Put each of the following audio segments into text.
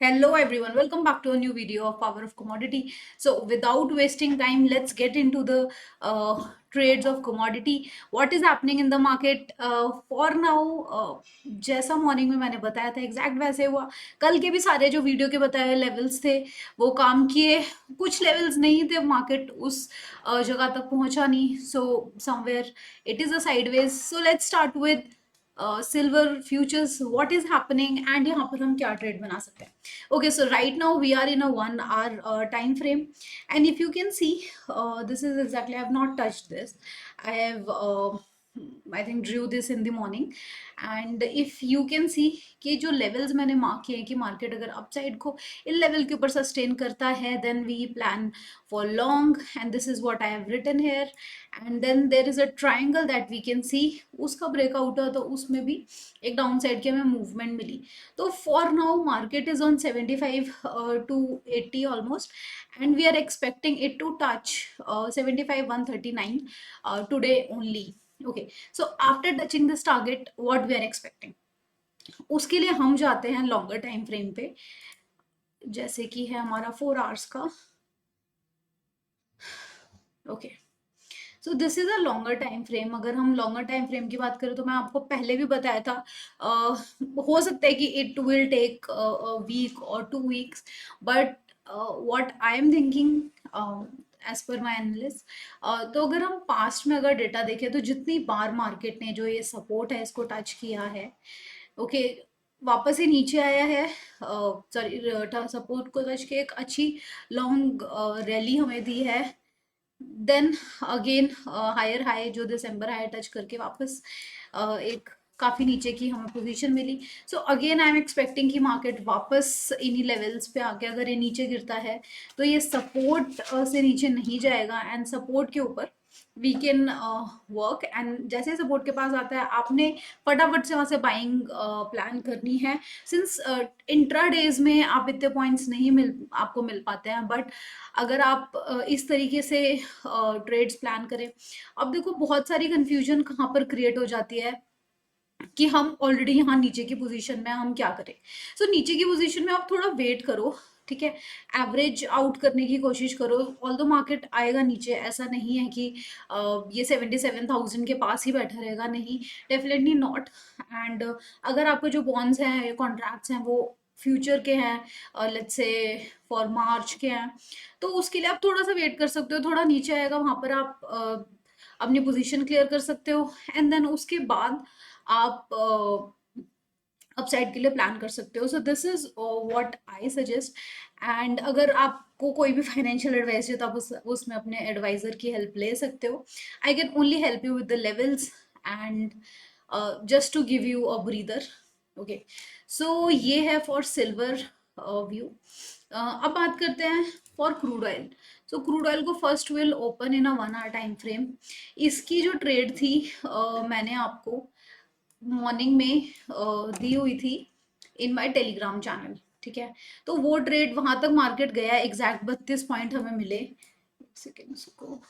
Hello everyone, welcome back to a new video of Power of Commodity. So without wasting time, let's get into the trades of commodity. What is happening in the market for now? जैसा morning में मैंने बताया था exact वैसे हुआ. कल के भी सारे जो वीडियो के बताए लेवल्स थे वो काम किए. कुछ लेवल्स नहीं थे, मार्केट उस जगह तक पहुंचा नहीं. So somewhere it is a sideways. So let's start with silver futures. What is happening and यहाँ पर हम क्या ट्रेड बना सकते हैं. Okay, so right now we are in a 1 hour time frame, and if you can see, this is exactly, I have not touched this. I have I think drew this in the morning, and if you can see कि जो levels मैंने mark किए हैं कि market अगर upside को इन level के ऊपर sustain करता है, then we plan for long, and this is what I have written here. And then there is a triangle that we can see, उसका breakout हुआ तो उसमें भी एक downside की हमें movement milli. So for now market is on 75 to 80 almost, and we are expecting it to touch 75 139 today only. Okay, so after touching this target, what we are expecting, उसके लिए हम जाते हैं लॉन्गर टाइम फ्रेम पे, जैसे कि है हमारा 4 आवर्स का. Okay, so this is a longer time frame. अगर हम लॉन्गर टाइम फ्रेम की बात करें तो मैं आपको पहले भी बताया था, हो सकता है कि इट विल टेक वीक और 2 weeks, but what I am thinking as per my analyst, तो अगर हम पास्ट में अगर डेटा देखें तो जितनी बार मार्केट ने जो ये सपोर्ट है इसको टच किया है, ओके, वापस ही नीचे आया है. सॉरी, सपोर्ट को टच के एक अच्छी लॉन्ग रैली हमें दी है. देन अगेन हायर हाई जो दिसंबर हाई टच करके वापस एक काफ़ी नीचे की हमें पोजीशन मिली. So again I am expecting कि मार्केट वापस इन्हीं लेवल्स पे आके अगर ये नीचे गिरता है तो ये सपोर्ट से नीचे नहीं जाएगा, एंड सपोर्ट के ऊपर वी कैन वर्क. एंड जैसे सपोर्ट के पास आता है आपने फटाफट से वहाँ से बाइंग प्लान करनी है. सिंस इंट्रा डेज में आप इतने पॉइंट्स नहीं आपको मिल पाते हैं, बट अगर आप इस तरीके से ट्रेड्स प्लान करें. अब देखो बहुत सारी कंफ्यूजन कहाँ पर क्रिएट हो जाती है कि हम ऑलरेडी यहाँ नीचे की पोजीशन में हम क्या करें. सो नीचे की पोजीशन में आप थोड़ा वेट करो, ठीक है, एवरेज आउट करने की कोशिश करो. ऑल दो मार्केट आएगा नीचे, ऐसा नहीं है कि ये 77,000 के पास ही बैठा रहेगा, नहीं, डेफिनेटली नॉट. एंड अगर आपके जो बॉन्ड्स हैं, कॉन्ट्रैक्ट्स हैं, वो फ्यूचर के हैं, लेट्स से फॉर मार्च के हैं, तो उसके लिए आप थोड़ा सा वेट कर सकते हो. थोड़ा नीचे आएगा, वहां पर आप अपनी पोजीशन क्लियर कर सकते हो, एंड देन उसके बाद आप अपसाइड के लिए प्लान कर सकते हो. So this is what I suggest. And अगर आपको कोई भी फाइनेंशियल एडवाइस चाहिए तो आप उसमें अपने एडवाइजर की हेल्प ले सकते हो. I can only help you with the levels and just to give you a breather. Okay, so ये है फॉर सिल्वर व्यू. अब बात करते हैं for crude oil. So crude oil को first will open in a 1 hour time frame. इसकी जो trade थी मैंने आपको मॉर्निंग में दी हुई थी इन माय टेलीग्राम चैनल, ठीक है. तो वो ट्रेड वहां तक मार्केट गया, एग्जैक्ट 32 पॉइंट हमें मिले. एक सेकेंड, उसको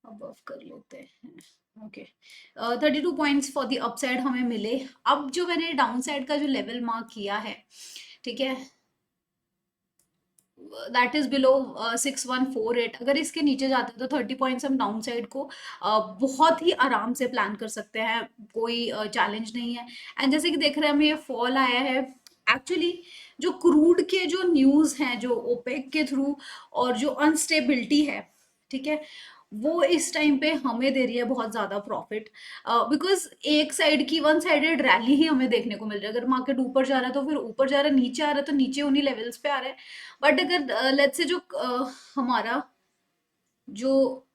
अबव कर लेते हैं. Okay, 32 points for the upside हमें मिले. अब जो मैंने डाउन साइड का जो लेवल मार्क किया है, ठीक है, दैट इज बिलो 6148. अगर इसके नीचे जाते हैं तो 30 पॉइंट्स हम डाउन साइड को बहुत ही आराम से प्लान कर सकते हैं, कोई चैलेंज नहीं है. एंड जैसे कि देख रहे हैं हमें ये फॉल आया है. एक्चुअली जो क्रूड के जो न्यूज़ हैं, जो ओपेक के थ्रू और जो अनस्टेबिलिटी है, ठीक है, वो इस टाइम पे हमें दे रही है बहुत ज़्यादा प्रॉफिट. बिकॉज एक साइड की वन साइडेड रैली ही हमें देखने को मिल रहा है. अगर मार्केट ऊपर जा रहा है तो फिर ऊपर जा रहा है, नीचे आ रहा है तो नीचे उन्हीं लेवल्स पे आ रहा है. बट अगर लेट्स से जो हमारा जो,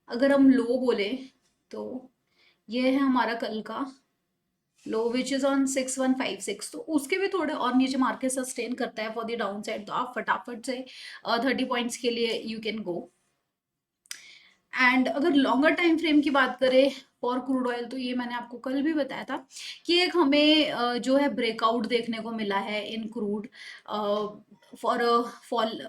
अगर हम लो बोले तो ये है हमारा कल का लो विच इज ऑन 6156, तो उसके भी थोड़े और नीचे मार्केट सस्टेन करता है फॉर द डाउन साइड, तो आप फटाफट से 30 पॉइंट्स के लिए यू कैन गो. एंड अगर लॉन्गर टाइम फ्रेम की बात करें फॉर क्रूड ऑयल, तो ये मैंने आपको कल भी बताया था कि एक हमें जो है ब्रेकआउट देखने को मिला है in crude for fall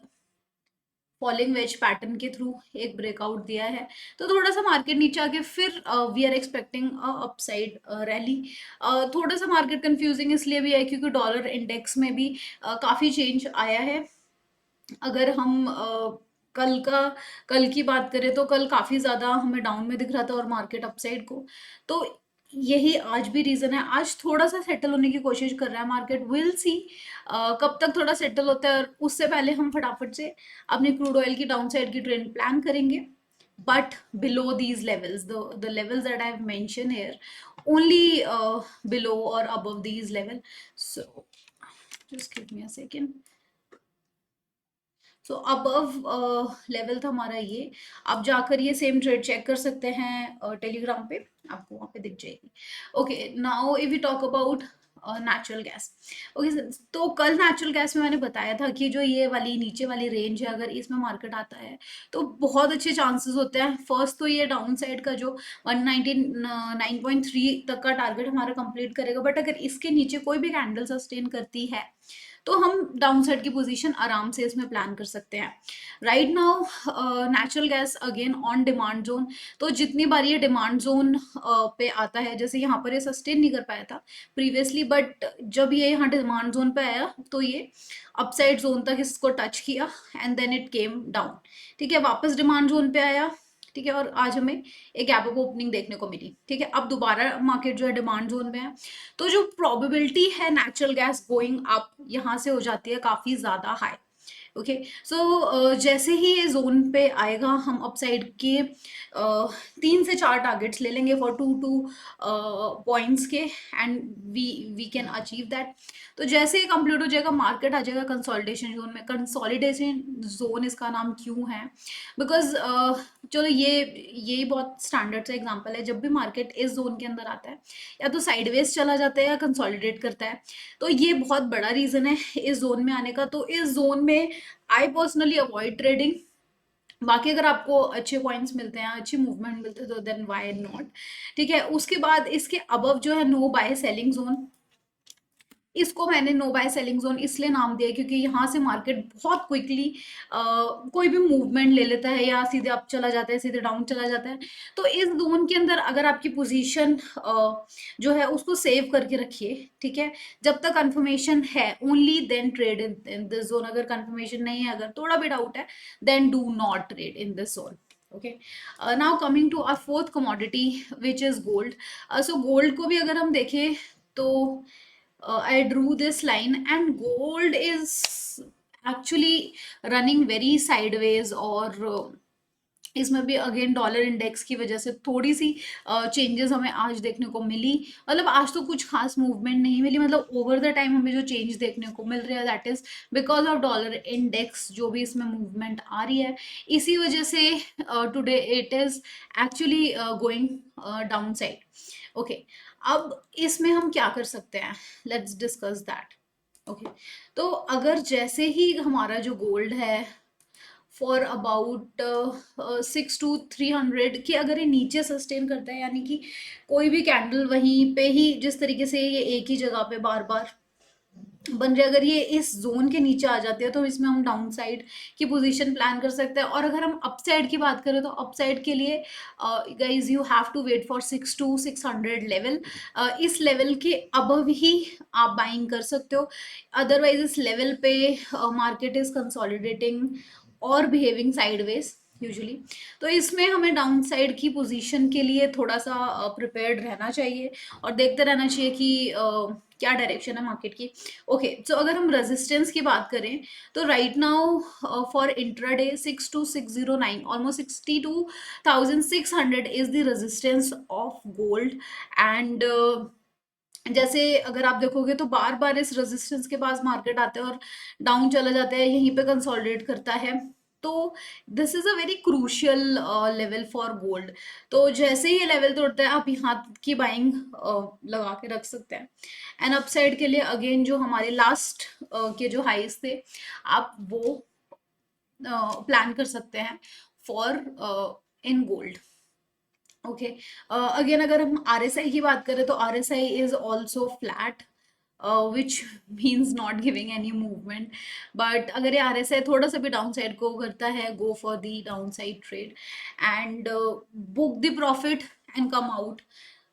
falling wedge pattern के थ्रू एक ब्रेकआउट दिया है, तो थोड़ा सा मार्केट नीचे आके फिर we are expecting upside rally. थोड़ा सा मार्केट कंफ्यूजिंग इसलिए भी है क्योंकि डॉलर इंडेक्स में भी काफी चेंज आया है। अगर हम कल की बात करें तो कल काफी ज्यादा हमें डाउन में दिख रहा था और मार्केट अपसाइड को, तो यही आज भी रीजन है। आज थोड़ा सा सेटल होने की कोशिश कर रहा है मार्केट, विल सी कब तक थोड़ा सेटल होता है, और उससे पहले हम फटाफट से अपनी क्रूड ऑयल की डाउन साइड की ट्रेंड प्लान करेंगे। But below these levels, the levels that I have mention here, only below or above these level. So just give me a second. So above level था हमारा ये। आप जाकर ये same trade check कर सकते हैं टेलीग्राम पे, आपको वहां पे दिख जाएगी। Okay, now if you talk about natural gas. Okay, तो कल नेचुरल गैस में मैंने बताया था कि जो ये वाली नीचे वाली रेंज है, अगर इसमें मार्केट आता है तो बहुत अच्छे चांसेस होते हैं। फर्स्ट तो ये डाउन साइड का जो 199.3 तक का टारगेट हमारा कंप्लीट करेगा, बट अगर इसके नीचे कोई भी कैंडल सस्टेन करती है तो हम डाउन साइड की पोजीशन आराम से इसमें प्लान कर सकते हैं। Right now natural gas again on demand zone. तो जितनी बार ये डिमांड जोन पे आता है, जैसे यहाँ पर ये सस्टेन नहीं कर पाया था प्रीवियसली, बट जब ये यहाँ डिमांड जोन पे आया तो ये अपसाइड जोन तक इसको टच किया and then it came down. ठीक है, वापस डिमांड जोन पे आया। ठीक है, और आज हमें एक गैप अप ओपनिंग देखने को मिली। ठीक है, अब दोबारा मार्केट जो है डिमांड जोन में है, तो जो प्रोबेबिलिटी है नेचुरल गैस गोइंग अप यहाँ से हो जाती है काफी ज्यादा हाई। ओके, सो जैसे ही ये जोन पे आएगा, हम अपसाइड के 3 से 4 टारगेट्स ले लेंगे फॉर 2 पॉइंट्स के, and we can achieve that. तो जैसे ही कंप्लीट हो जाएगा, मार्केट आ जाएगा कंसोलिडेशन जोन में। कंसोलिडेशन जोन इसका नाम क्यों है? बिकॉज चलो ये बहुत स्टैंडर्ड सा एग्जांपल है। जब भी मार्केट इस जोन के अंदर आता है, या तो साइडवेज चला जाता है या कंसोलिडेट करता है, तो ये बहुत बड़ा रीजन है इस जोन में आने का। तो इस जोन में आई पर्सनली अवॉइड ट्रेडिंग। बाकी अगर आपको अच्छे पॉइंट्स मिलते हैं, अच्छी मूवमेंट मिलते हैं, तो देन व्हाई नॉट। ठीक है, उसके बाद इसके अबव जो है नो बाय सेलिंग जोन, इसको मैंने नो बाय सेलिंग जोन इसलिए नाम दिया क्योंकि यहाँ से मार्केट बहुत क्विकली कोई भी मूवमेंट ले लेता है, या सीधे अप चला जाता है, सीधे डाउन चला जाता है। तो इस जोन के अंदर अगर आपकी पोजीशन जो है उसको सेव करके रखिए। ठीक है, जब तक कंफर्मेशन है only then trade in this zone. अगर कंफर्मेशन नहीं है, अगर थोड़ा भी डाउट है, then do not trade in this zone. Okay, now coming to our fourth commodity which is gold. So gold को भी अगर हम देखें तो I drew this line, and gold is actually running very sideways, और इसमें भी अगेन डॉलर इंडेक्स की वजह से थोड़ी सी चेंजेस हमें आज देखने को मिली। मतलब आज तो कुछ खास मूवमेंट नहीं मिली, मतलब ओवर द टाइम हमें जो चेंज देखने को मिल रहा है that is because of dollar index. जो भी इसमें मूवमेंट आ रही है, इसी वजह से today it is actually going down side. Okay, अब इसमें हम क्या कर सकते हैं, लेट्स डिस्कस दैट। ओके, तो अगर जैसे ही हमारा जो गोल्ड है फॉर अबाउट 6 to 300 कि अगर ये नीचे सस्टेन करता है, यानी कि कोई भी कैंडल वहीं पे ही जिस तरीके से ये एक ही जगह पे बार बार बन रहे, अगर ये इस जोन के नीचे आ जाती है, तो इसमें हम डाउन साइड की पोजीशन प्लान कर सकते हैं। और अगर हम अप साइड की बात करें, तो अप साइड के लिए guys you have to wait for 6 to 600 level. इस लेवल के अबव ही आप बाइंग कर सकते हो। अदरवाइज इस लेवल पे मार्केट इज कंसोलिडेटिंग और बिहेविंग साइडवेज यूजुअली। तो इसमें हमें डाउन साइड की पोजीशन के लिए थोड़ा सा प्रिपेयर्ड रहना चाहिए और देखते रहना चाहिए कि क्या डायरेक्शन है मार्केट की। ओके, सो अगर हम रेजिस्टेंस की बात करें, तो right now for intraday 62609, almost 62,600 is the resistance of gold. And जैसे अगर आप देखोगे तो बार बार इस रेजिस्टेंस के पास मार्केट आता है और डाउन चला जाता है, यहीं पे कंसोलिडेट करता है। तो this is a very crucial level for gold. तो जैसे ही ये लेवल तोड़ता है, आप यहाँ की बाइंग लगा के रख सकते हैं। एंड अपसाइड के लिए अगेन जो हमारे लास्ट के जो हाइस थे, आप वो प्लान कर सकते हैं for in gold. Okay, again अगर हम आरएसआई की बात करें, तो RSI is also flat. Which means not giving any movement. But अगर ये RSI थोड़ा सा भी डाउन साइड को करता है, go for the downside trade and book the profit and come out.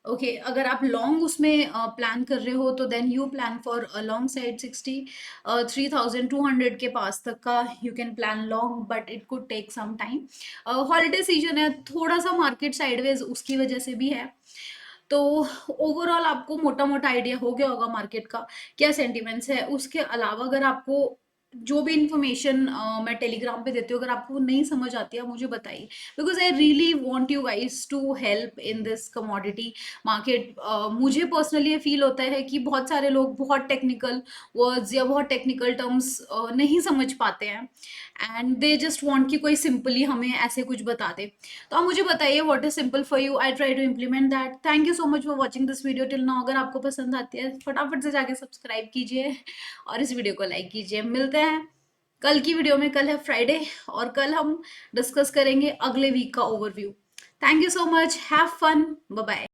Okay, अगर आप लॉन्ग उसमें प्लान कर रहे हो तो then you plan for a long side 63,200 के पास तक का you can plan long, but it could take some time. Holiday season है, थोड़ा सा मार्केट साइडवेज उसकी वजह से भी है. तो ओवरऑल आपको मोटा मोटा आइडिया हो गया होगा मार्केट का क्या सेंटिमेंट्स है. उसके अलावा अगर आपको जो भी इंफॉर्मेशन मैं टेलीग्राम पे देती हूँ, अगर आपको नहीं समझ आती है मुझे बताइए, because I really want you guys to help in this commodity market. मुझे पर्सनली ये फील होता है कि बहुत सारे लोग बहुत टेक्निकल वर्ड्स या बहुत टेक्निकल टर्म्स नहीं समझ पाते हैं एंड दे जस्ट वांट कि कोई सिंपली हमें ऐसे कुछ बता दे. तो आप मुझे बताइए what is simple for you, I try to implement that. Thank you so much for watching this video till now. अगर आपको पसंद आती है फटाफट से जाके सब्सक्राइब कीजिए और इस वीडियो को लाइक कीजिए. मिलते हैं कल की वीडियो में. कल है फ्राइडे और कल हम डिस्कस करेंगे अगले वीक का overview. Thank you so much, have fun, bye bye.